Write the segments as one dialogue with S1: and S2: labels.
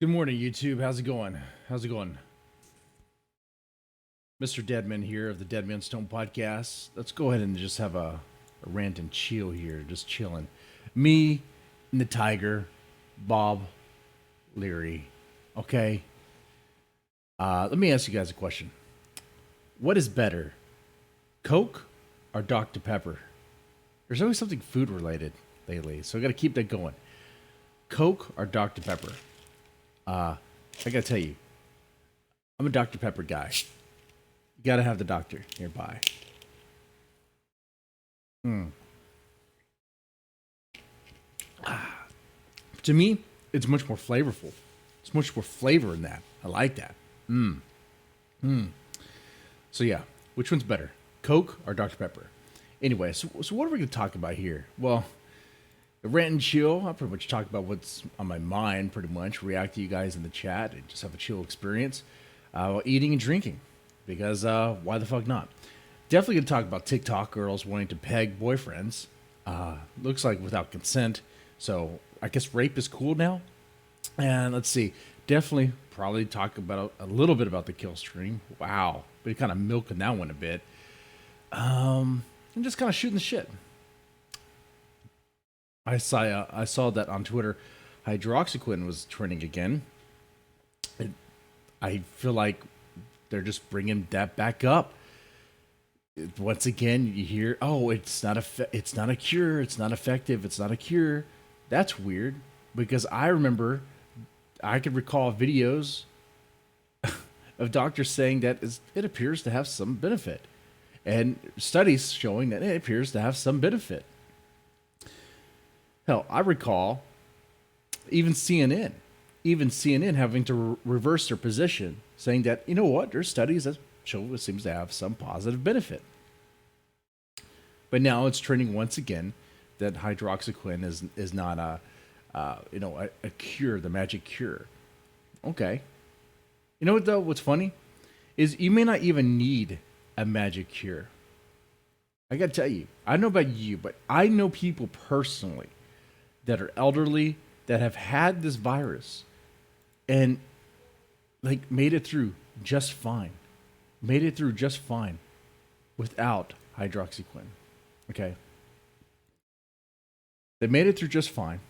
S1: Good morning, YouTube. How's it going? How's it going? Mr. Deadman here of the Deadman Stone Podcast. Let's go ahead and just have a rant and chill here, just chilling. Me and the Tiger, Bob Leary. Okay. Let me ask you guys a question. What is better, Coke or Dr. Pepper? There's always something food related lately, so I got to keep that going. Coke or Dr. Pepper? I gotta tell you, I'm a Dr. Pepper guy. You gotta have the doctor nearby. Mm. To me, it's much more flavorful. It's much more flavor in that. I like that. So yeah, which one's better, Coke or Dr. Pepper? Anyway, so what are we gonna talk about here? Well, the rant and chill. I pretty much talk about what's on my mind. Pretty much react to you guys in the chat and just have a chill experience while eating and drinking. Because why the fuck not? Definitely gonna talk about TikTok girls wanting to peg boyfriends. Looks like without consent. So I guess rape is cool now. And let's see. Definitely probably talk about a little bit about the kill stream. Wow, but kind of milking that one a bit. And just kind of shooting the shit. I saw that on Twitter, hydroxyquin was trending again. I feel like they're just bringing that back up. Once again, you hear, "Oh, it's not a cure. It's not effective. It's not a cure." That's weird because I could recall videos of doctors saying that it appears to have some benefit, and studies showing that it appears to have some benefit. Hell, I recall even CNN having to reverse their position, saying that, you know what, there's studies that show it seems to have some positive benefit. But now it's trending once again that hydroxyquin is not a cure, the magic cure. Okay. You know what though? What's funny is you may not even need a magic cure. I gotta tell you, I don't know about you, but I know people personally that are elderly that have had this virus and like made it through just fine. Made it through just fine without hydroxyquin. Okay. They made it through just fine.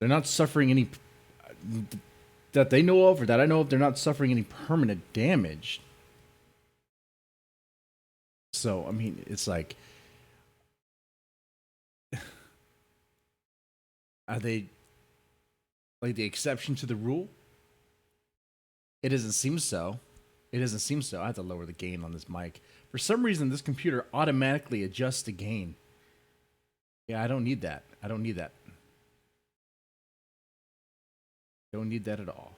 S1: They're not suffering any that they know of or that I know of, they're not suffering any permanent damage. So, I mean, it's like, are they like the exception to the rule? It doesn't seem so. It doesn't seem so. I have to lower the gain on this mic. For some reason, this computer automatically adjusts the gain. Yeah, I don't need that. I don't need that. Don't need that at all.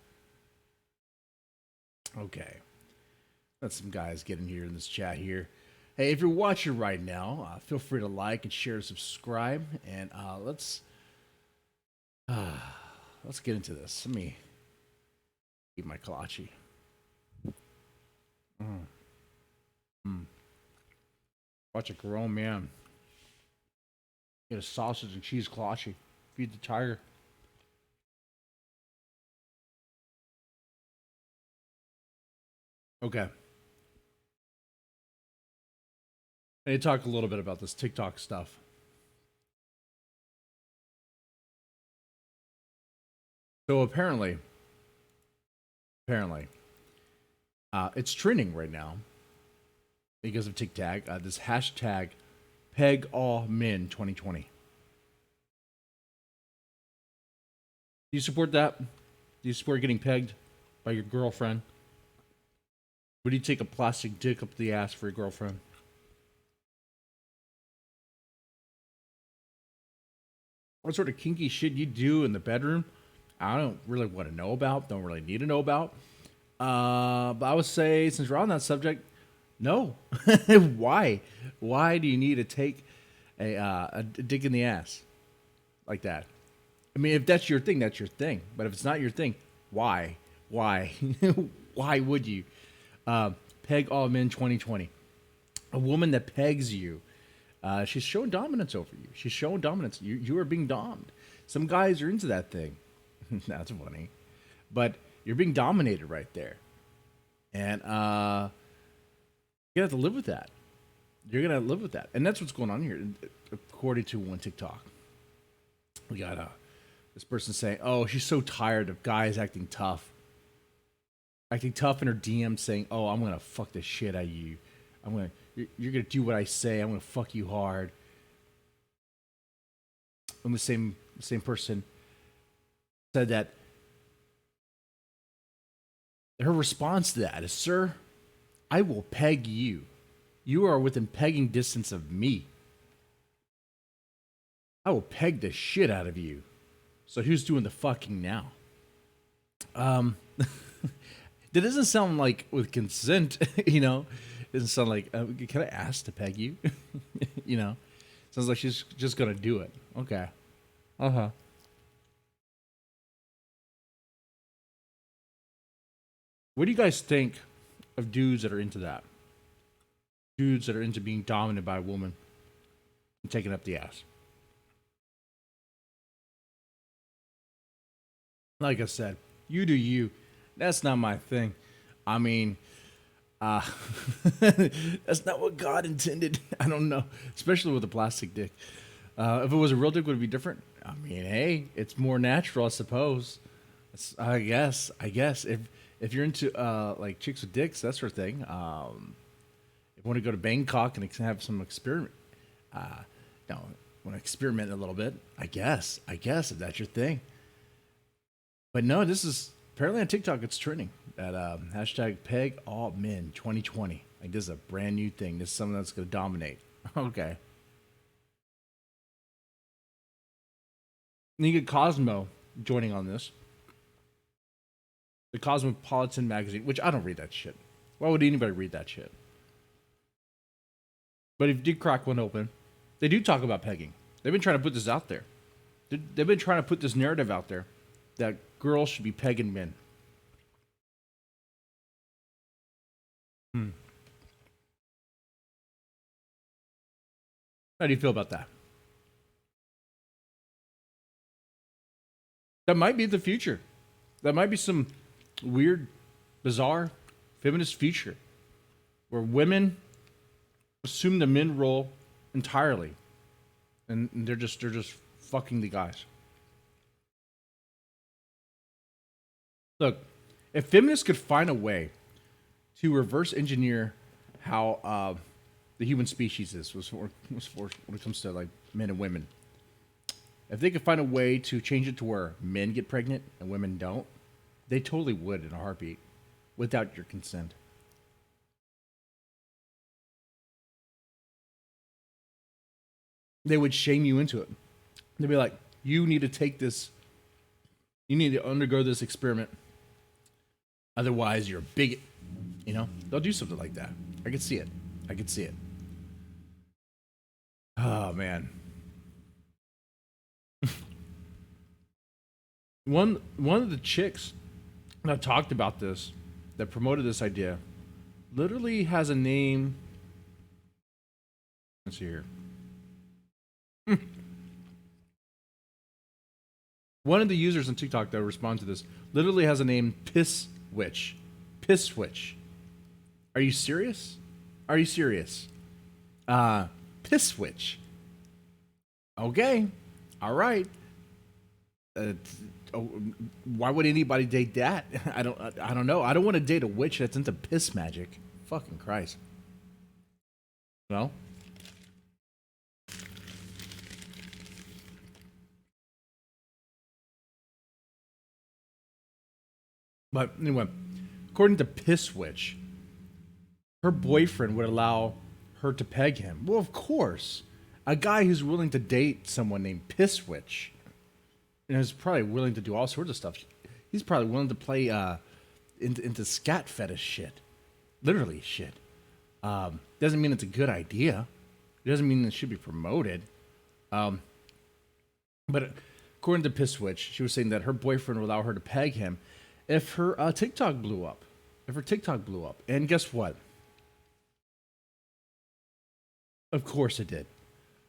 S1: Okay. Let some guys get in here in this chat here. Hey, if you're watching right now, feel free to like and share and subscribe. And let's get into this. Let me eat my kolache. Watch a grown man get a sausage and cheese kolache. Feed the tiger. Okay. I need to talk a little bit about this TikTok stuff. So apparently, it's trending right now because of TikTok. This hashtag #PegAllMen2020. Do you support that? Do you support getting pegged by your girlfriend? Would you take a plastic dick up the ass for your girlfriend? What sort of kinky shit you do in the bedroom? I don't really want to know about. Don't really need to know about. But I would say, since we're on that subject, no. Why? Why do you need to take a dick in the ass like that? I mean, if that's your thing, that's your thing. But if it's not your thing, why? Why? Why would you? Peg all men 2020. A woman that pegs you, she's showing dominance over you. She's showing dominance. You are being domed. Some guys are into that thing. That's funny. but you're being dominated right there, and you have to live with that. You're gonna live with that, and that's what's going on here, according to one TikTok. We got this person saying, "Oh, she's so tired of guys acting tough in her DM, saying, "Oh, I'm gonna fuck the shit out of you. You're gonna do what I say. I'm gonna fuck you hard." And the same person said that her response to that is, "Sir, I will peg you. You are within pegging distance of me. I will peg the shit out of you. So who's doing the fucking now?" That doesn't sound like with consent, you know. It doesn't sound like, can I ask to peg you? You know, sounds like she's just gonna do it. Okay. Uh huh. What do you guys think of dudes that are into that? Dudes that are into being dominated by a woman and taking up the ass. Like I said, you do you. That's not my thing. I mean, uh, that's not what God intended. I don't know, especially with a plastic dick. If it was a real dick, would it be different? I mean, hey, it's more natural, I suppose. I guess. If you're into like chicks with dicks, that sort of thing. If you want to go to Bangkok and have some experiment, no, want to experiment a little bit. I guess if that's your thing. But no, this is apparently on TikTok. It's trending that hashtag peg all men 2020. Like this is a brand new thing. This is something that's going to dominate. Okay. And you get Cosmo joining on this. The Cosmopolitan magazine, which I don't read that shit. Why would anybody read that shit? But if you did crack one open, they do talk about pegging. They've been trying to put this out there. They've been trying to put this narrative out there that girls should be pegging men. How do you feel about that? That might be the future. That might be some weird, bizarre feminist future where women assume the men role entirely, and they're just fucking the guys. Look, if feminists could find a way to reverse engineer how the human species is when it comes to like men and women, if they could find a way to change it to where men get pregnant and women don't, they totally would in a heartbeat, without your consent. They would shame you into it. They'd be like, "You need to take this. You need to undergo this experiment. Otherwise, you're a bigot." You know, they'll do something like that. I could see it. I could see it. Oh man. One of the chicks that talked about this, that promoted this idea, literally has a name. Let's see here. One of the users on TikTok that respond to this literally has a name, Piss Witch. Piss Witch. Are you serious? Are you serious? Piss Witch. Okay. All right. Why would anybody date that? I don't know. I don't want to date a witch that's into piss magic. Fucking Christ. Well. But anyway, according to Piss Witch, her boyfriend would allow her to peg him. Well, of course. A guy who's willing to date someone named Piss Witch, and is probably willing to do all sorts of stuff. He's probably willing to play into scat fetish shit. Literally shit. Doesn't mean it's a good idea. It doesn't mean it should be promoted. But according to Piss Witch, she was saying that her boyfriend would allow her to peg him if her TikTok blew up. If her TikTok blew up. And guess what? Of course it did.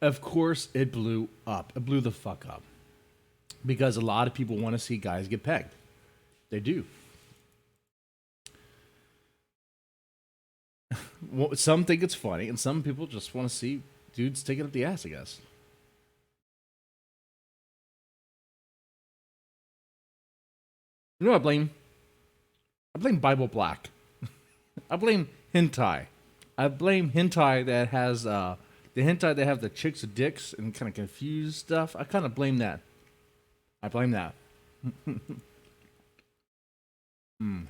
S1: Of course it blew up. It blew the fuck up. Because a lot of people want to see guys get pegged. They do. Well, some think it's funny, and some people just want to see dudes taking up the ass, I guess. You know what I blame? I blame Bible Black. I blame hentai. I blame hentai that has the hentai that have the chicks with dicks and kind of confused stuff. I kind of blame that. I blame that. Mm.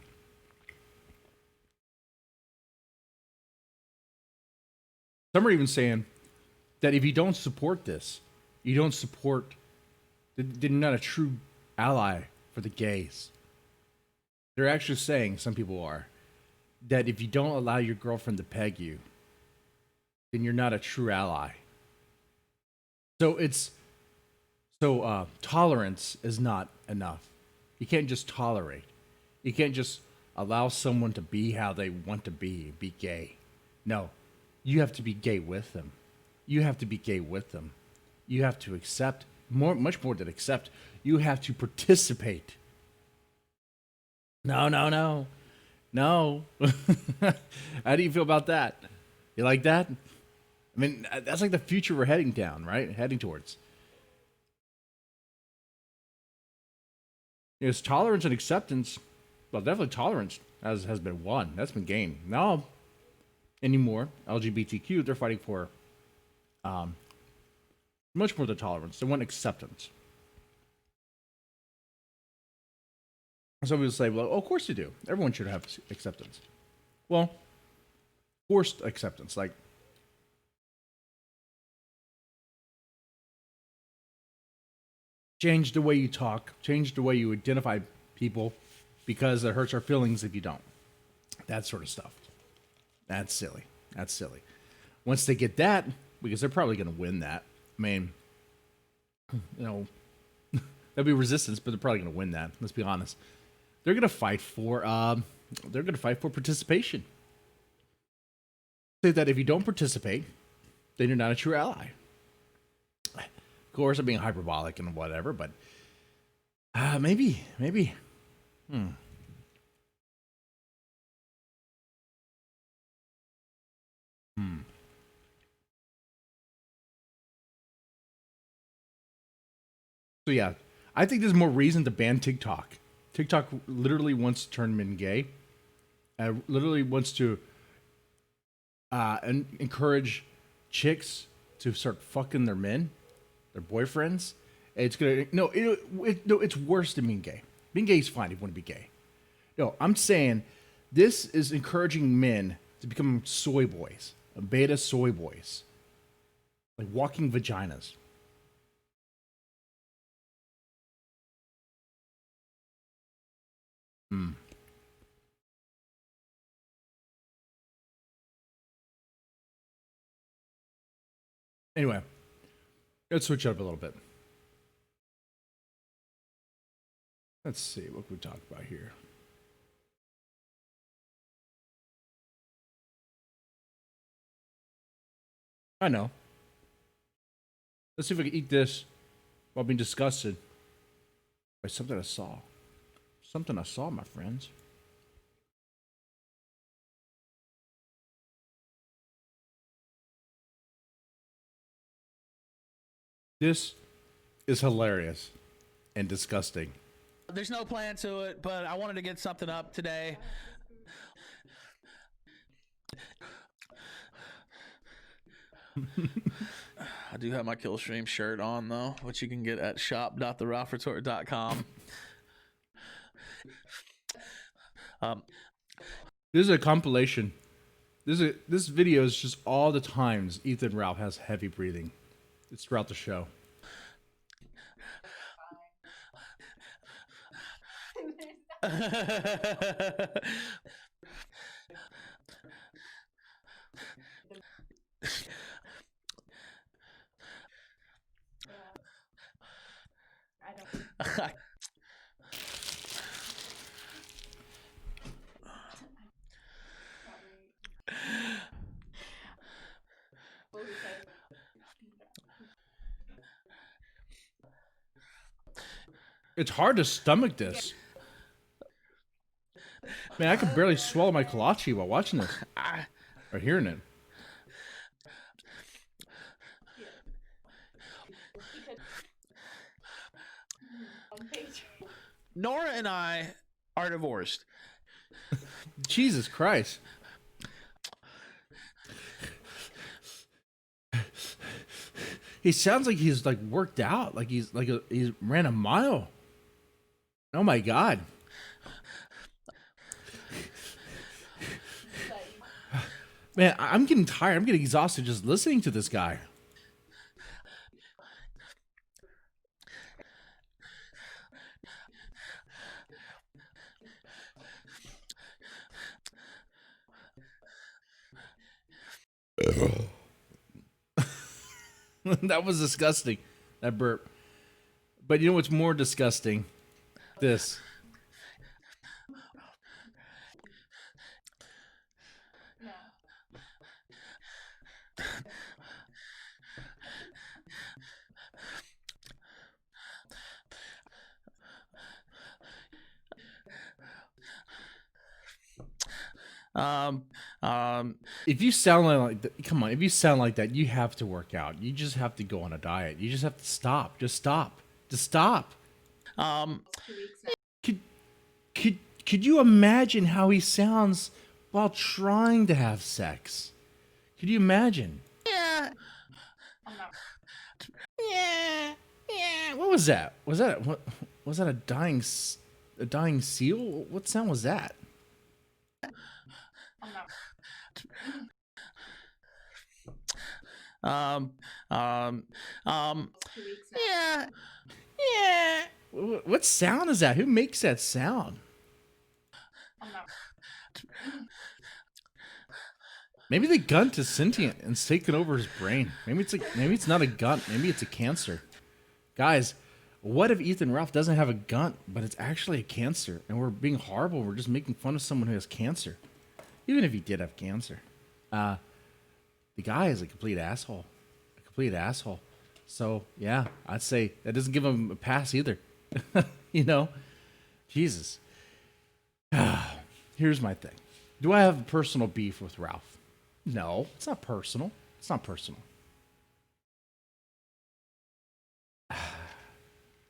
S1: Some are even saying that if you don't support this, you don't support. They're not a true ally for the gays. They're actually saying, some people are, that if you don't allow your girlfriend to peg you, then you're not a true ally. So tolerance is not enough. You can't just tolerate. You can't just allow someone to be how they want to be gay. No, you have to be gay with them. You have to be gay with them. You have to accept much more than accept. You have to participate. No, no, no, no. How do you feel about that? You like that? I mean, that's like the future we're heading down, right? Heading towards. It's tolerance and acceptance. Well, definitely tolerance has been won. That's been gained. Now, anymore, LGBTQ, they're fighting for um, much more than tolerance. They want acceptance. Some people say, well, of course you do. Everyone should have acceptance. Well, forced acceptance. Like, change the way you talk, change the way you identify people because it hurts our feelings if you don't. That sort of stuff. That's silly. That's silly. Once they get that, because they're probably going to win that. I mean, you know, there'll be resistance, but they're probably going to win that. Let's be honest. They're going to fight for. Participation. Say that if you don't participate, then you're not a true ally. Of course, I'm being hyperbolic and whatever, but maybe. Hmm. Hmm. So yeah, I think there's more reason to ban TikTok. TikTok literally wants to turn men gay. Literally wants to encourage chicks to start fucking their men, their boyfriends. It's gonna no. It's worse than being gay. Being gay is fine if you want to be gay. No, I'm saying this is encouraging men to become soy boys, beta soy boys, like walking vaginas. Hmm. Anyway, let's switch up a little bit. Let's see what can we talk about here. I know. Let's see if I can eat this while being disgusted by something I saw. Something I saw, my friends. This is hilarious and disgusting.
S2: There's no plan to it, but I wanted to get something up today. I do have my Killstream shirt on though, which you can get at shop.theralphretort.com. Um,
S1: This is a compilation. This video is just all the times Ethan Ralph has heavy breathing. It's throughout the show. It's hard to stomach this. Man, I could barely swallow my kolache while watching this or hearing it.
S2: Nora and I are divorced.
S1: Jesus Christ. He sounds like he's like worked out, like he's ran a mile. Oh my God. Man, I'm getting tired. I'm getting exhausted just listening to this guy. That was disgusting. That burp. But you know what's more disgusting? This. If you sound like that, come on, if you sound like that, you have to work out. You just have to go on a diet. You just have to stop. Just stop. Just stop. Could you imagine how he sounds while trying to have sex? Could you imagine?
S2: Yeah.
S1: Yeah. Yeah. What was that? Was that a dying seal? What sound was that?
S2: Yeah.
S1: Yeah. What sound is that? Who makes that sound? Maybe the gunt is sentient and it's taken over his brain. Maybe it's not a gunt. Maybe it's a cancer. Guys, what if Ethan Ralph doesn't have a gunt, but it's actually a cancer, and we're being horrible? We're just making fun of someone who has cancer, even if he did have cancer. The guy is a complete asshole. A complete asshole. So yeah, I'd say that doesn't give him a pass either. You know, Jesus. Here's my thing. Do I have a personal beef with Ralph? No, it's not personal. It's not personal.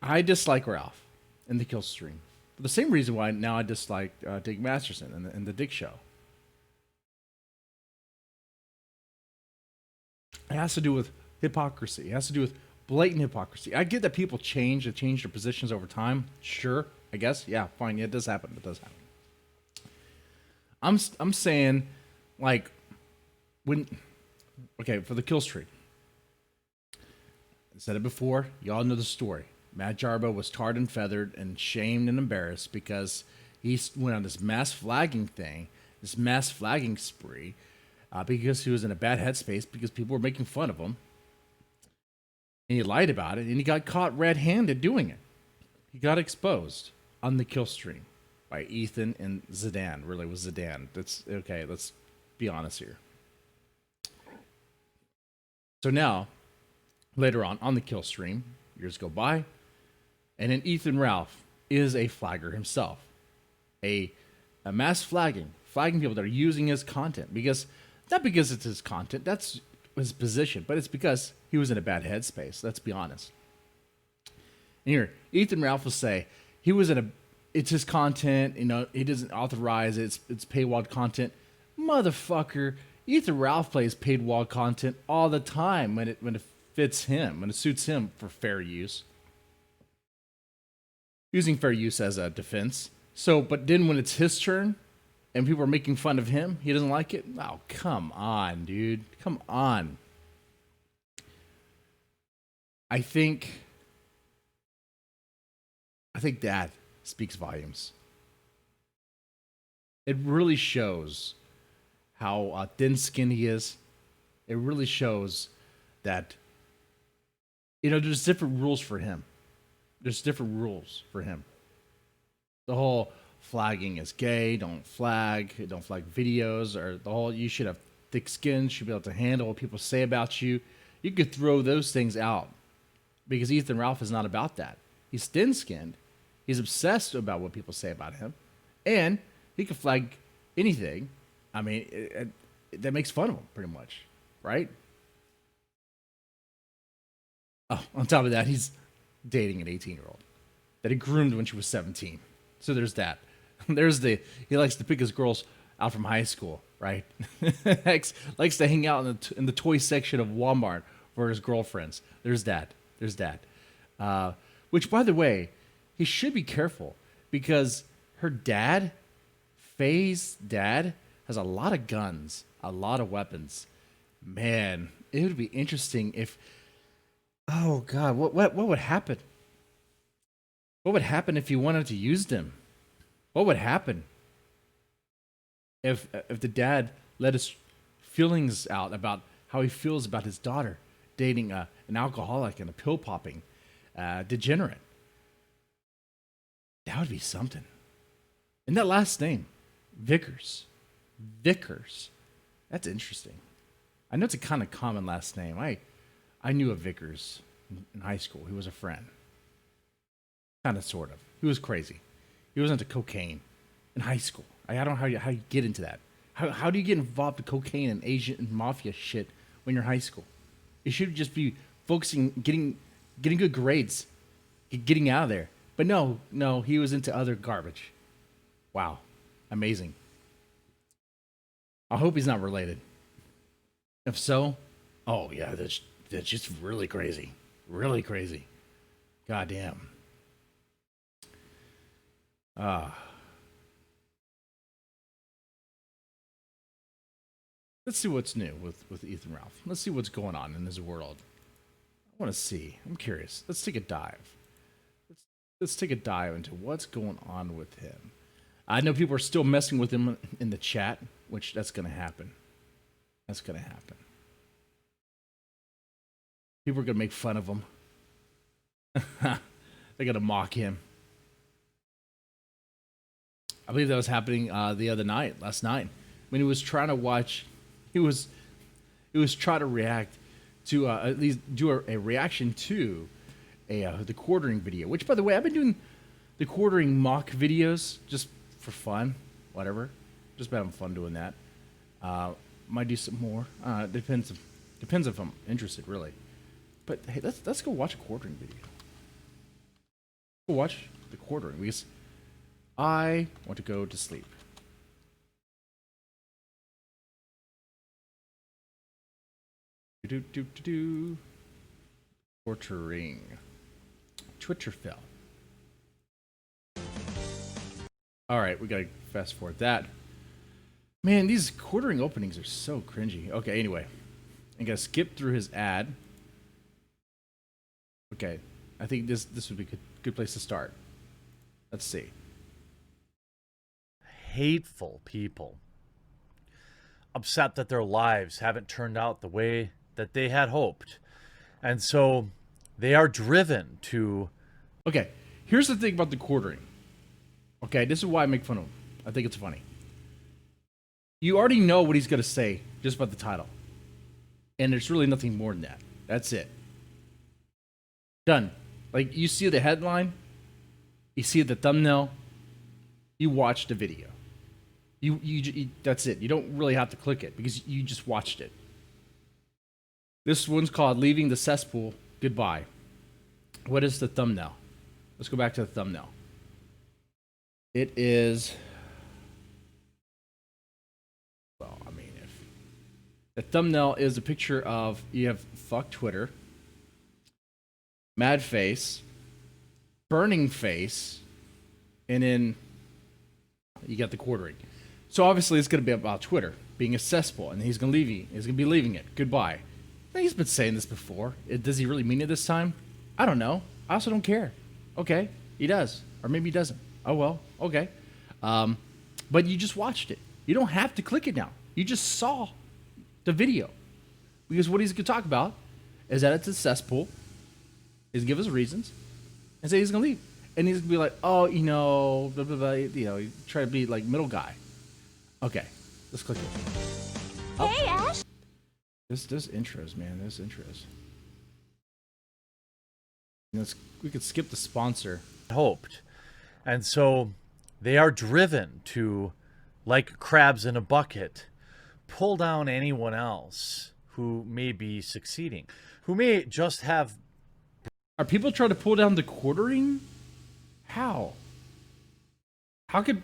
S1: I dislike Ralph in the kill stream for the same reason why now I dislike Dick Masterson and the Dick Show. It has to do with hypocrisy. It has to do with blatant hypocrisy. I get that people change their positions over time. Sure, I guess. Yeah, fine. Yeah, it does happen. It does happen. I'm saying, like, for the kill streak. I said it before. Y'all know the story. Matt Jarbo was tarred and feathered and shamed and embarrassed because he went on this mass flagging thing, this mass flagging spree, because he was in a bad headspace because people were making fun of him. And he lied about it, and he got caught red-handed doing it. He got exposed on the kill stream by Ethan and Zidane. Really, it was Zidane. That's okay. Let's be honest here. So now, later on the kill stream, years go by, and then Ethan Ralph is a flagger himself, a mass flagging people that are using his content not because it's his content, that's his position, but it's because he was in a bad headspace. Let's be honest. And here, Ethan Ralph will say it's his content. You know, he doesn't authorize it. It's paywall content. Motherfucker, Ethan Ralph plays paywall content all the time when it fits him, when it suits him for fair use. Using fair use as a defense. So, but then when it's his turn and people are making fun of him, he doesn't like it. Oh, come on, dude. Come on. I think that speaks volumes. It really shows how thin-skinned he is. It really shows that, you know, there's different rules for him. There's different rules for him. The whole flagging is gay, don't flag videos, or the whole you should have thick skin, should be able to handle what people say about you. You could throw those things out because Ethan Ralph is not about that. He's thin-skinned. He's obsessed about what people say about him. And He could flag anything. I mean, that makes fun of him pretty much, right? Oh, on top of that, he's dating an 18-year-old that he groomed when she was 17. So there's that. He likes to pick his girls out from high school, right? likes to hang out in the toy section of Walmart for his girlfriends. There's that. Which, by the way, he should be careful because her dad, Faye's dad, has a lot of guns, a lot of weapons. Man, it would be interesting if. Oh God, what would happen? What would happen if he wanted to use them? What would happen if the dad let his feelings out about how he feels about his daughter dating an alcoholic and a pill popping degenerate? That would be something. And that last name, Vickers. That's interesting. I know it's a kind of common last name. I knew a Vickers in high school. He was a friend. Kind of, sort of. He was crazy. He was into cocaine in high school. I don't know how you get into that. How do you get involved in cocaine and Asian and mafia shit when you're in high school? You should just be focusing, getting good grades, getting out of there. But no, he was into other garbage. Wow. Amazing. I hope he's not related. If so, oh yeah, that's just really crazy. Really crazy. Goddamn. Let's see what's new with Ethan Ralph. Let's see what's going on in his world. I want to see. I'm curious. Let's take a dive. Let's take a dive into what's going on with him. I know people are still messing with him in the chat, which that's going to happen. That's going to happen. People are going to make fun of him. They're going to mock him. I believe that was happening last night, when he was trying to watch. He was trying to react to at least do a reaction to the quartering video. Which, by the way, I've been doing the quartering mock videos just for fun, whatever. Just having fun doing that. Might do some more. Depends if I'm interested, really. But hey, let's go watch a quartering video. Go watch the quartering because I want to go to sleep. Quartering. Twitter fell. All right, we gotta fast forward that. Man, these quartering openings are so cringy. Okay, anyway, I'm gonna skip through his ad. Okay, I think this would be a good place to start. Let's see.
S3: Hateful people. Upset that their lives haven't turned out the way that they had hoped. And so they are driven to...
S1: Okay, here's the thing about the quartering. Okay, this is why I make fun of him. I think it's funny. You already know what he's going to say just by the title. And there's really nothing more than that. That's it. Done. Like, you see the headline, you see the thumbnail, you watch the video. You that's it. You don't really have to click it because you just watched it. This one's called Leaving the Cesspool Goodbye. What is the thumbnail? Let's go back to the thumbnail. It is... Well, I mean, if... The thumbnail is a picture of... You have fuck Twitter, mad face, burning face, and then you got the quartering. So obviously it's going to be about Twitter being a cesspool, and he's going to leave you. He's going to be leaving it. Goodbye. Now, he's been saying this before. Does he really mean it this time? I don't know. I also don't care. Okay, he does, or maybe he doesn't. Oh well. Okay. But you just watched it. You don't have to click it now. You just saw the video, because what he's going to talk about is that it's a cesspool. He's going to give us reasons, and say he's going to leave, and he's going to be like, oh, blah, blah, blah, you try to be like middle guy. Okay, let's click it.
S4: Hey, Ash.
S1: This intros, man. This intros. We could skip the sponsor.
S3: hoped. And so they are driven to like crabs in a bucket, pull down anyone else who may be succeeding, who may just have.
S1: Are people trying to pull down the quartering? How? How could,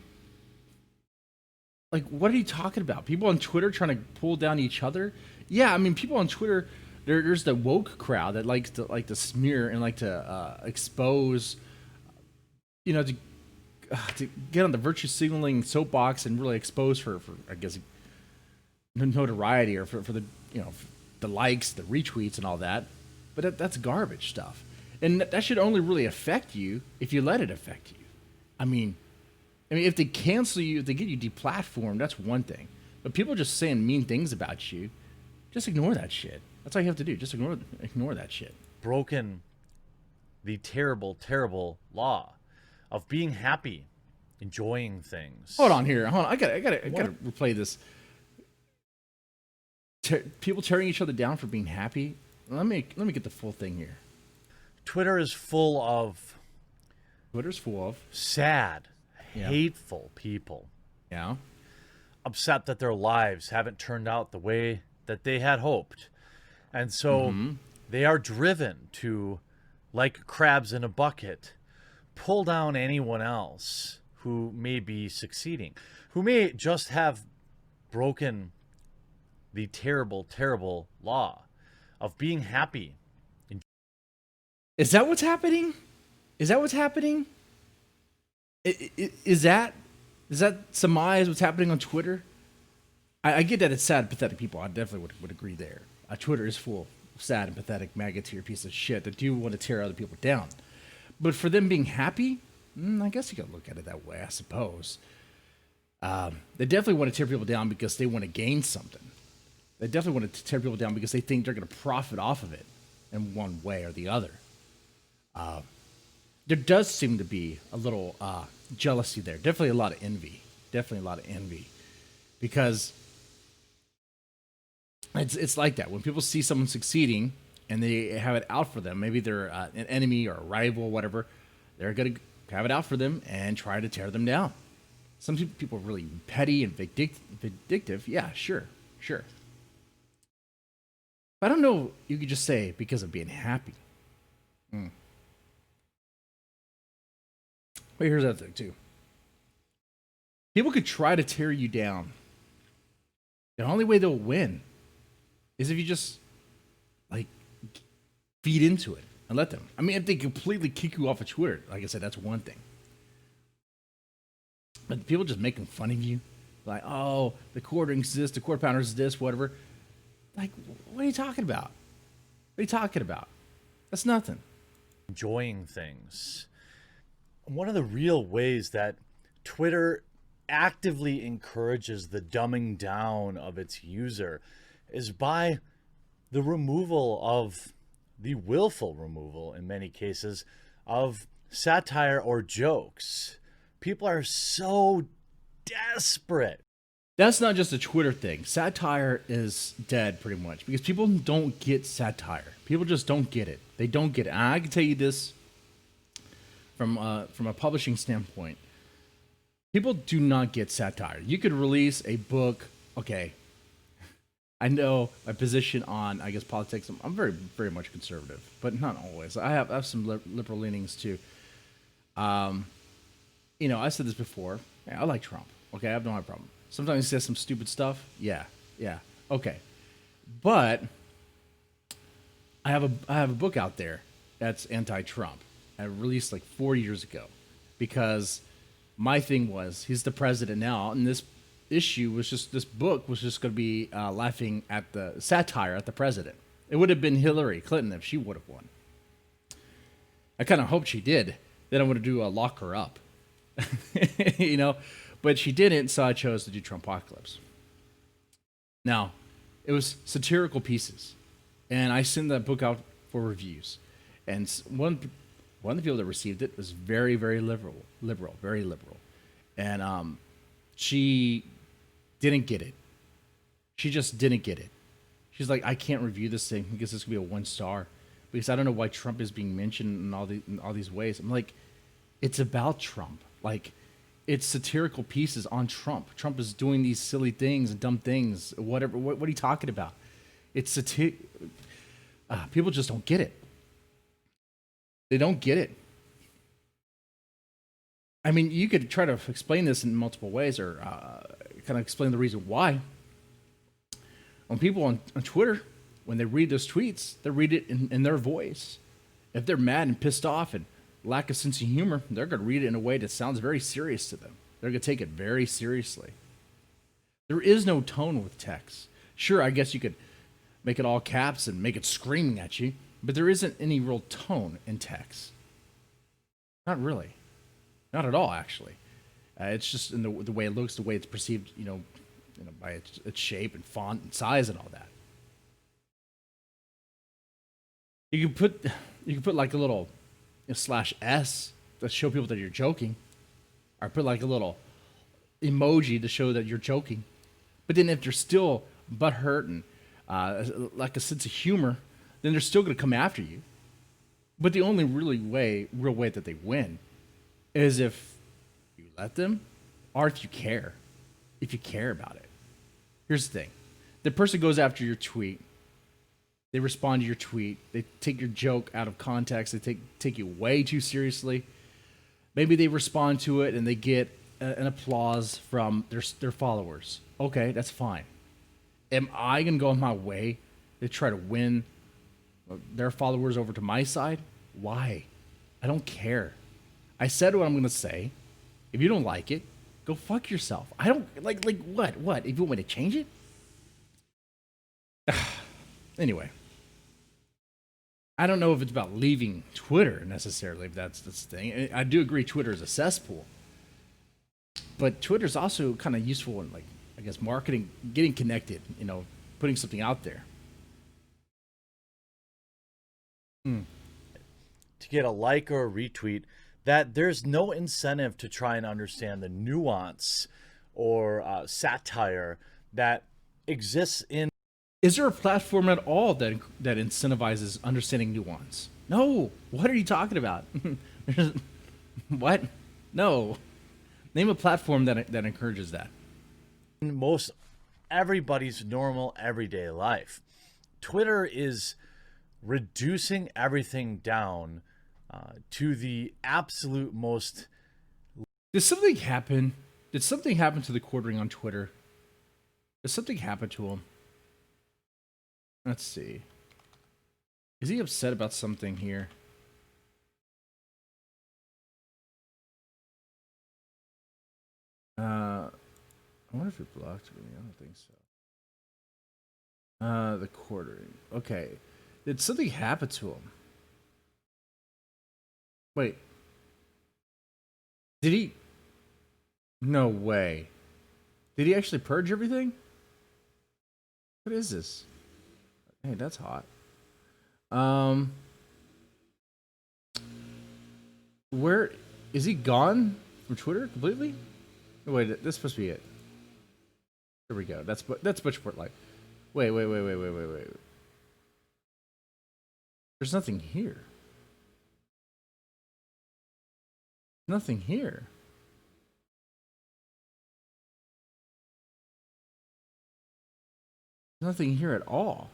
S1: like, what are you talking about? People on Twitter trying to pull down each other? Yeah, I mean, people on Twitter, there's the woke crowd that likes to smear and like to expose, to get on the virtue signaling soapbox and really expose for I guess notoriety or for the the likes, the retweets, and all that. But that's garbage stuff, and that should only really affect you if you let it affect you. I mean, if they cancel you, if they get you deplatformed, that's one thing. But people just saying mean things about you, just ignore that shit. That's all you have to do. Just ignore that shit.
S3: Broken the terrible, terrible law of being happy, enjoying things.
S1: Hold on here. Hold on. I gotta replay this. People tearing each other down for being happy. Let me get the full thing here.
S3: Twitter's full of sad, hateful people.
S1: Yeah.
S3: Upset that their lives haven't turned out the way that they had hoped. And so they are driven to, like crabs in a bucket, pull down anyone else who may be succeeding, who may just have broken the terrible, terrible law of being happy.
S1: Is that what's happening? Is that what's happening? Is that surmise what's happening on Twitter? I get that it's sad, pathetic people. I definitely would agree there. Twitter is full of sad and pathetic maggot tier piece of shit that do want to tear other people down. But for them being happy, I guess you could look at it that way, I suppose. They definitely want to tear people down because they want to gain something. They definitely want to tear people down because they think they're going to profit off of it in one way or the other. There does seem to be a little jealousy there. Definitely a lot of envy. Because it's like that. When people see someone succeeding and they have it out for them, maybe they're an enemy or a rival or whatever, they're going to have it out for them and try to tear them down. Some people are really petty and vindictive. Yeah, sure. But I don't know, you could just say because of being happy. But here's the other thing, too. People could try to tear you down. The only way they'll win is if you just, feed into it and let them. I mean, if they completely kick you off of Twitter, like I said, that's one thing. But people just making fun of you. Like, oh, the quartering's this, the quarter pounder's this, whatever. Like, what are you talking about? That's nothing.
S3: Enjoying things. One of the real ways that Twitter actively encourages the dumbing down of its user is by the removal of the willful removal, in many cases, of satire or jokes. People are so desperate.
S1: That's not just a Twitter thing. Satire is dead pretty much because people don't get satire. People just don't get it. They don't get it. And I can tell you this from a publishing standpoint. People do not get satire. You could release a book. Okay, I know my position on, I guess, politics. I'm very, very much conservative, but not always. I have some liberal leanings too. I said this before. Yeah, I like Trump. Okay, I have no problem. Sometimes he says some stupid stuff. Yeah, okay. But I have a book out there that's anti-Trump. I released 4 years ago because my thing was he's the president now, and this book was just going to be laughing at the satire at the president. It would have been Hillary Clinton if she would have won. I kind of hoped she did. Then I would do a lock her up, but she didn't, so I chose to do Trumpocalypse. Now, it was satirical pieces, and I sent that book out for reviews, and one of the people that received it was very, very liberal, very liberal, and she didn't get it. She just didn't get it. She's like, I can't review this thing because this could be a 1 star because I don't know why Trump is being mentioned in all these ways. I'm like, it's about Trump. it's satirical pieces on Trump. Trump is doing these silly things and dumb things. Whatever. What are you talking about? It's people just don't get it. They don't get it. I mean, you could try to explain this in multiple ways, or kind of explain the reason why. When people on Twitter, when they read those tweets, they read it in their voice. If they're mad and pissed off and lack a sense of humor, they're going to read it in a way that sounds very serious to them. They're going to take it very seriously. There is no tone with text. Sure, I guess you could make it all caps and make it screaming at you, but there isn't any real tone in text. Not really. Not at all, actually. It's just in the way it looks, the way it's perceived, by its shape and font and size and all that. You can put like a little /S to show people that you're joking, or put like a little emoji to show that you're joking. But then if they're still butthurt and like a sense of humor, then they're still going to come after you. But the only real way that they win is if you let them, or if you care. If you care about it. Here's the thing. The person goes after your tweet. They respond to your tweet. They take your joke out of context. They take you way too seriously. Maybe they respond to it and they get an applause from their followers. Okay, that's fine. Am I going to go on my way to try to win their followers over to my side? Why? I don't care. I said what I'm going to say. If you don't like it, go fuck yourself. I don't like what? What? If you want me to change it? Anyway. I don't know if it's about leaving Twitter necessarily, if that's the thing. I do agree Twitter is a cesspool. But Twitter's also kind of useful in, I guess, marketing, getting connected, putting something out there.
S3: To get a like or a retweet, that there's no incentive to try and understand the nuance or satire that exists in.
S1: Is there a platform at all that incentivizes understanding nuance? No. What are you talking about? What? No. Name a platform that encourages that.
S3: In most everybody's normal everyday life, Twitter is reducing everything down to the absolute most.
S1: Did something happen? Did something happen to the quartering on Twitter? Did something happen to him? Let's see. Is he upset about something here? I wonder if he blocked me. I don't think so. The quartering. Okay. Did something happen to him? Wait. Did he? No way. Did he actually purge everything? What is this? Hey, that's hot. Where is he gone from Twitter completely? Wait, this supposed to be it. There we go. That's Butchport Life. Wait. There's nothing here. Nothing here. Nothing here at all.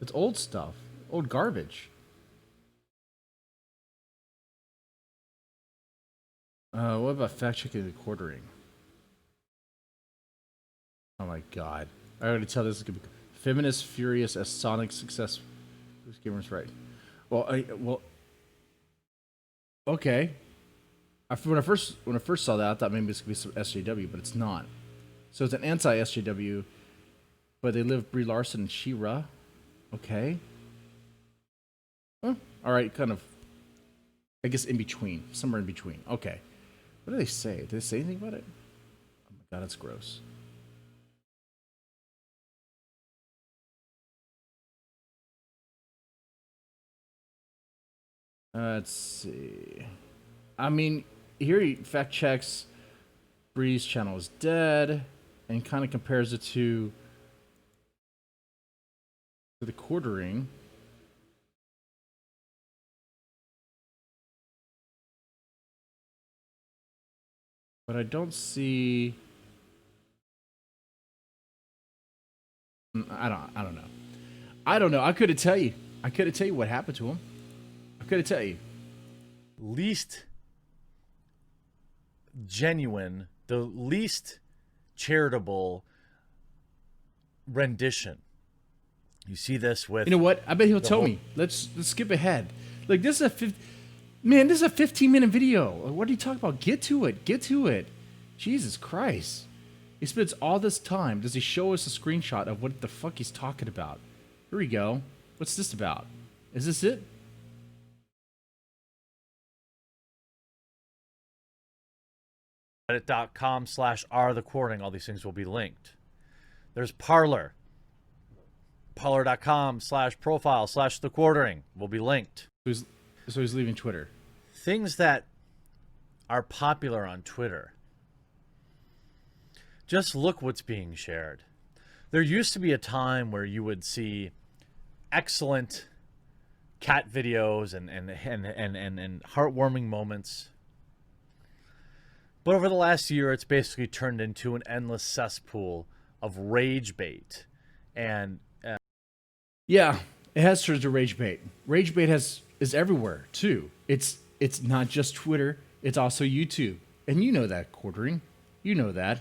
S1: It's old stuff. Old garbage. What about fact checking the quartering? Oh my god. I already tell this is gonna be feminist furious as Sonic success. Who's gamers right? Well, okay. When I first saw that, I thought maybe this could be some SJW, but it's not. So it's an anti-SJW, but they live Brie Larson and She-Ra. Okay. Well, all right, kind of. I guess in between, somewhere in between. Okay. What do they say? Did they say anything about it? Oh my god, that's gross. Let's see. I mean, here he fact checks Bree's channel is dead and kind of compares it to the quartering. but I don't see. I don't know. I don't know. I couldn't tell you. I couldn't tell you what happened to him. I couldn't tell you.
S3: Least genuine, the least charitable rendition. You see this with.
S1: You know what? I bet he'll tell me. Let's skip ahead. Like this is a man. This is a 15-minute video. What are you talking about? Get to it. Get to it. Jesus Christ. He spends all this time. Does he show us a screenshot of what the fuck he's talking about? Here we go. What's this about? Is this it?
S3: Reddit.com/r-the-quartering. All these things will be linked. There's Parler. Parler.com/profile/the-quartering will be linked.
S1: So he's leaving Twitter.
S3: Things that are popular on Twitter. Just look what's being shared. There used to be a time where you would see excellent cat videos and heartwarming moments. But over the last year, it's basically turned into an endless cesspool of rage bait. And
S1: Yeah, it has turned to rage bait. Rage bait is everywhere too. It's not just Twitter. It's also YouTube, and you know that, Quartering. You know that.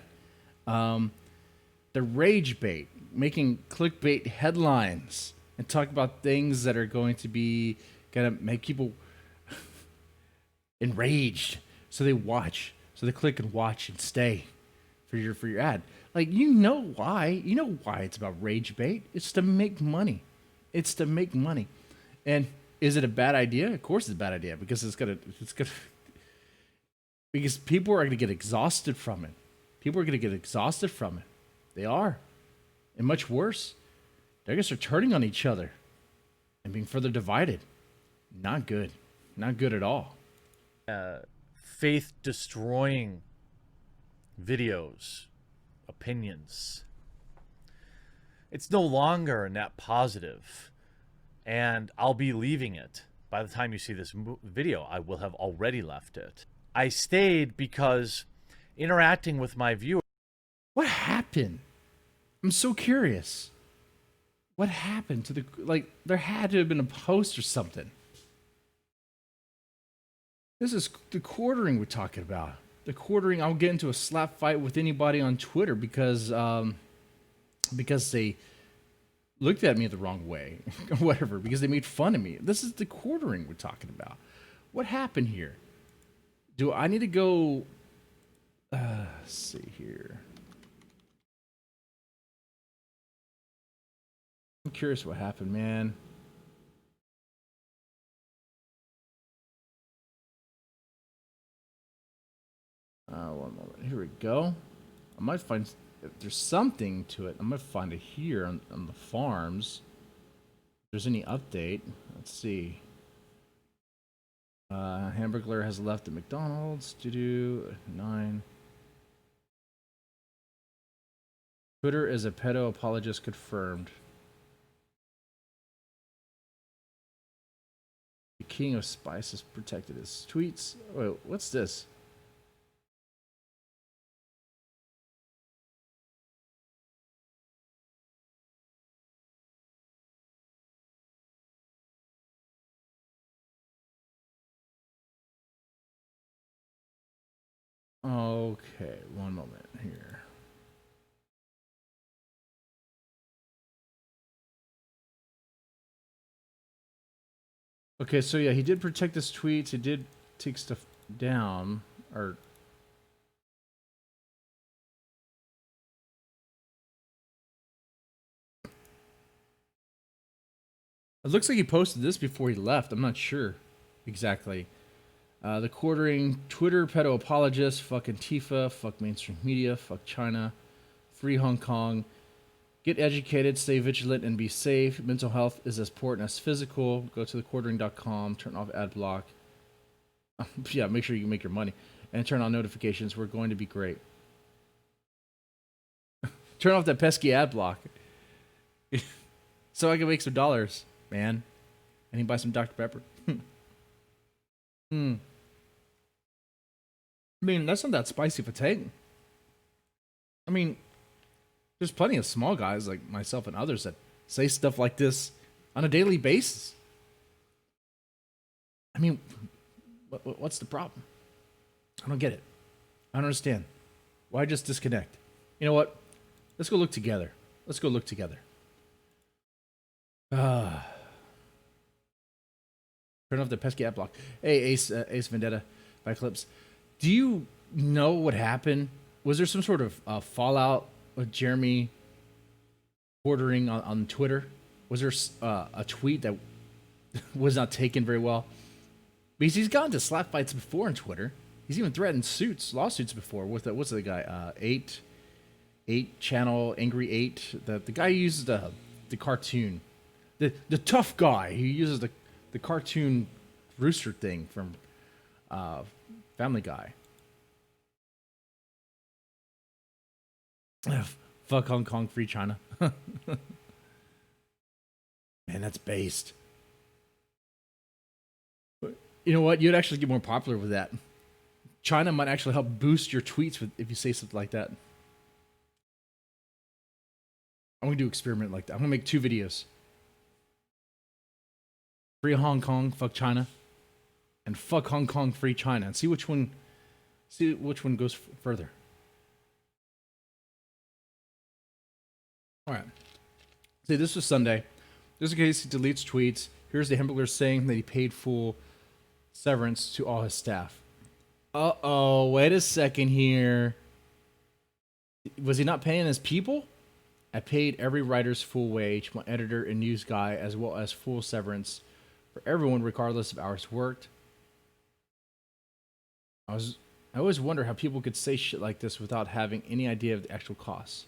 S1: The rage bait, making clickbait headlines and talk about things that are going to make people enraged, so they watch. So they click and watch and stay for your ad. Like, you know why? You know why it's about rage bait? It's to make money. It's to make money. And is it a bad idea? Of course it's a bad idea because because people are gonna get exhausted from it. People are gonna get exhausted from it. They are. And much worse, they're gonna start turning on each other and being further divided. Not good. Not good at all.
S3: faith-destroying videos, opinions. It's no longer a net positive, and I'll be leaving it. By the time you see this video, I will have already left it. I stayed because interacting with my viewers.
S1: What happened? I'm so curious. What happened to there had to have been a post or something. This is the Quartering we're talking about. The Quartering, I'll get into a slap fight with anybody on Twitter because they looked at me the wrong way or whatever, because they made fun of me. This is the Quartering we're talking about. What happened here? Do I need to go let's see here. I'm curious what happened, man. One moment. Here we go. I might find if there's something to it. I might find it here on the farms. If there's any update. Let's see. Hamburglar has left at McDonald's. 9. Twitter is a pedo apologist confirmed. The king of spices protected his tweets. Wait, what's this? Okay, one moment here. Okay, so yeah, he did protect his tweets. He did take stuff down, or it looks like he posted this before he left. I'm not sure exactly. The Quartering, Twitter pedo apologist, fuck Antifa, fuck mainstream media, fuck China, free Hong Kong, get educated, stay vigilant, and be safe. Mental health is as important as physical. Go to thequartering.com, turn off ad block. Yeah, make sure you make your money. And turn on notifications. We're going to be great. Turn off that pesky ad block. So I can make some dollars, man. And you buy some Dr. Pepper. I mean, that's not that spicy of a take. I mean, there's plenty of small guys like myself and others that say stuff like this on a daily basis. I mean, what's the problem? I don't get it. I don't understand. Why just disconnect? You know what? Let's go look together. Let's go look together. Turn off the pesky ad block. Hey, Ace Vendetta by Clips. Do you know what happened? Was there some sort of fallout with Jeremy ordering on Twitter? Was there a tweet that was not taken very well? Because he's gotten to slap fights before on Twitter. He's even threatened lawsuits before with what's the guy? Eight channel Angry Eight. The guy who uses the cartoon, the tough guy who uses the cartoon rooster thing from Family Guy. Fuck Hong Kong, free China. Man, that's based. But you know what? You'd actually get more popular with that. China might actually help boost your tweets if you say something like that. I'm gonna do an experiment like that. I'm gonna make 2 videos. Free Hong Kong, fuck China, and fuck Hong Kong, free China, and see which one goes further. All right. See, this was Sunday. Just in case he deletes tweets, here's the Hamburglar saying that he paid full severance to all his staff. Uh-oh, wait a second here. Was he not paying his people? I paid every writer's full wage, my editor and news guy, as well as full severance for everyone regardless of hours worked. I always wonder how people could say shit like this without having any idea of the actual costs.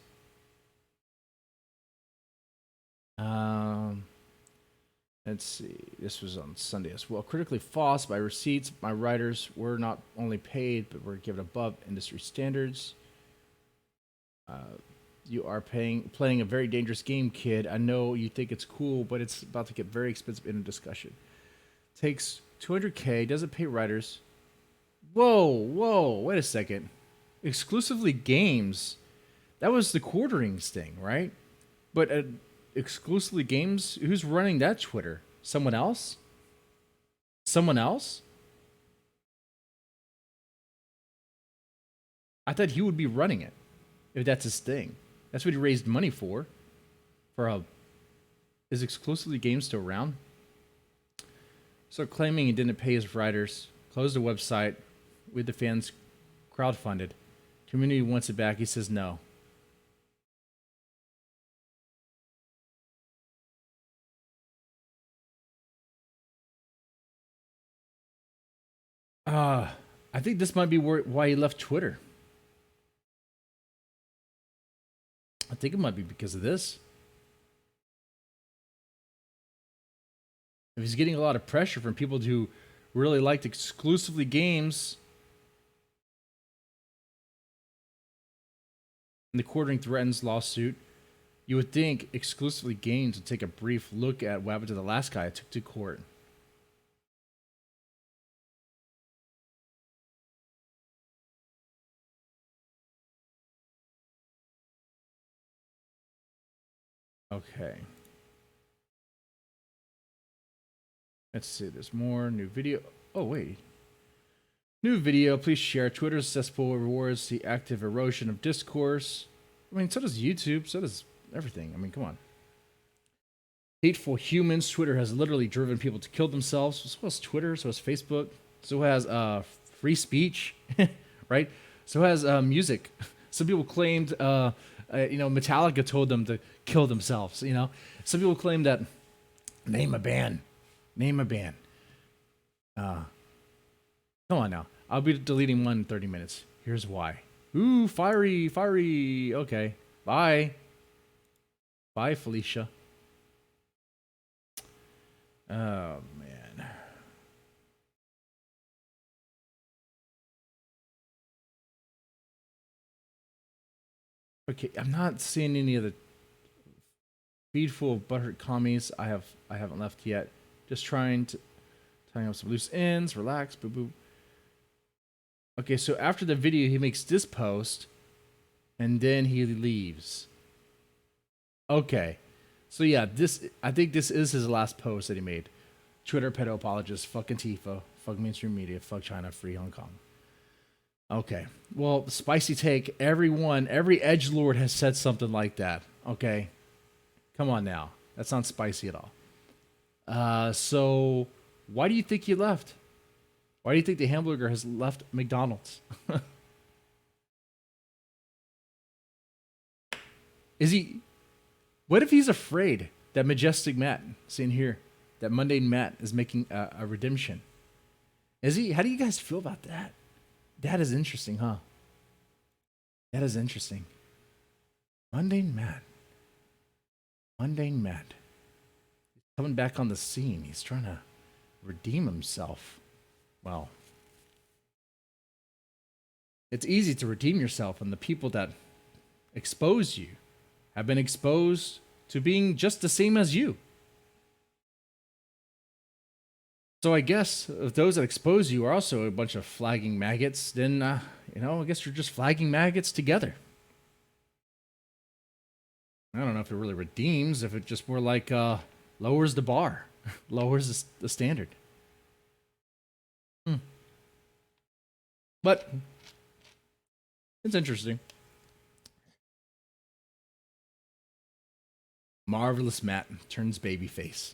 S1: Let's see. This was on Sunday as well. Critically false. By receipts, my writers were not only paid, but were given above industry standards. You are playing a very dangerous game, kid. I know you think it's cool, but it's about to get very expensive in a discussion. Takes $200K, doesn't pay writers. Whoa, wait a second. Exclusively games. That was the quarterings thing, right? But exclusively games, who's running that Twitter? Someone else? Someone else? I thought he would be running it, if that's his thing. That's what he raised money for. Is exclusively games still around? So claiming he didn't pay his writers, closed the website with the fans crowdfunded. Community wants it back. He says no. I think this might be why he left Twitter. I think it might be because of this. If he's getting a lot of pressure from people who really liked exclusively games, and the quartering threatens lawsuit, you would think exclusively games would take a brief look at what happened to the last guy I took to court. Okay. Let's see. There's more new video. Oh, wait. New video. Please share. Twitter's cesspool rewards the active erosion of discourse. I mean, so does YouTube. So does everything. I mean, come on. Hateful humans. Twitter has literally driven people to kill themselves. So has Twitter. So has Facebook. So has free speech. Right? So has music. Some people claimed, Metallica told them to kill themselves. Some people claim that name a band. Come on now. I'll be deleting one in 30 minutes. Here's why. Ooh, fiery. Okay. Bye, Felicia. Oh, man. Okay, I'm not seeing any of the feed full of butthurt commies. I haven't left yet. Just trying to tying up some loose ends. Relax. Boo boo. Okay, so after the video, he makes this post, and then he leaves. Okay, so yeah, I think this is his last post that he made. Twitter pedo apologist, fuck Antifa, fuck mainstream media, fuck China, free Hong Kong. Okay, well, spicy take. Every edgelord has said something like that. Okay, come on now, that's not spicy at all. So why do you think he left? Why do you think the hamburger has left McDonald's? Is he? What if he's afraid that Majestic Matt, seen here, that Mundane Matt is making a redemption? Is he? How do you guys feel about that? That is interesting, huh? That is interesting. Mundane Matt. Mundane Matt. He's coming back on the scene. He's trying to redeem himself. Well, it's easy to redeem yourself when the people that expose you have been exposed to being just the same as you. So I guess if those that expose you are also a bunch of flagging maggots, then, I guess you're just flagging maggots together. I don't know if it really redeems, if it just more like lowers the bar, lowers the standard. But it's interesting. Marvelous Matt turns babyface.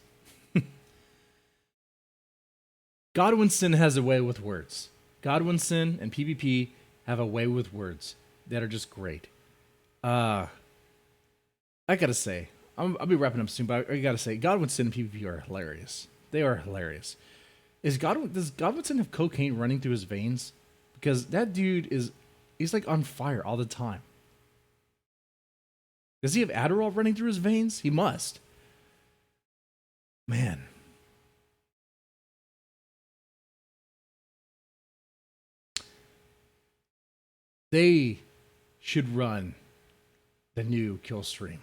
S1: Godwinson has a way with words. Godwinson and PvP have a way with words that are just great. I gotta say, I'll be wrapping up soon, but I gotta say, Godwinson and PvP are hilarious. They are hilarious. Does Godwinson have cocaine running through his veins? Because that dude he's like on fire all the time. Does he have Adderall running through his veins? He must. Man. They should run the new kill stream.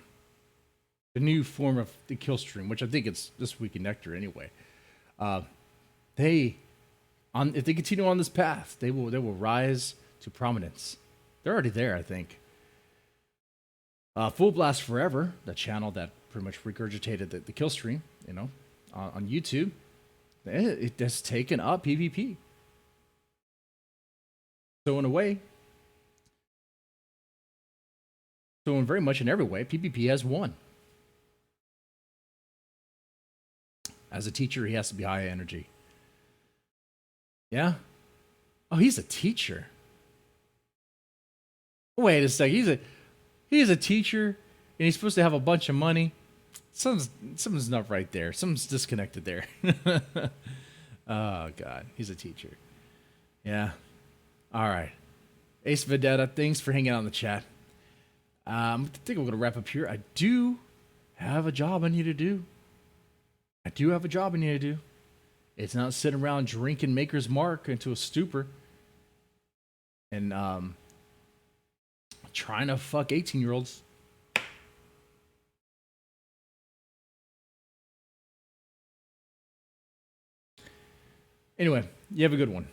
S1: The new form of the kill stream, which I think it's this week in Nectar anyway. If they continue on this path, they will rise to prominence. They're already there, I think. Full Blast Forever, the channel that pretty much regurgitated the kill stream, on YouTube, it has taken up PvP. So in very much in every way, PvP has won. As a teacher, he has to be high energy. Yeah? Oh, he's a teacher. Wait a second. He's a teacher, and he's supposed to have a bunch of money. Something's not right there. Something's disconnected there. Oh, God. He's a teacher. Yeah. All right. Ace Vendetta, thanks for hanging out in the chat. I think I'm going to wrap up here. I do have a job I need to do. It's not sitting around drinking Maker's Mark into a stupor and trying to fuck 18-year-olds. Anyway, you have a good one.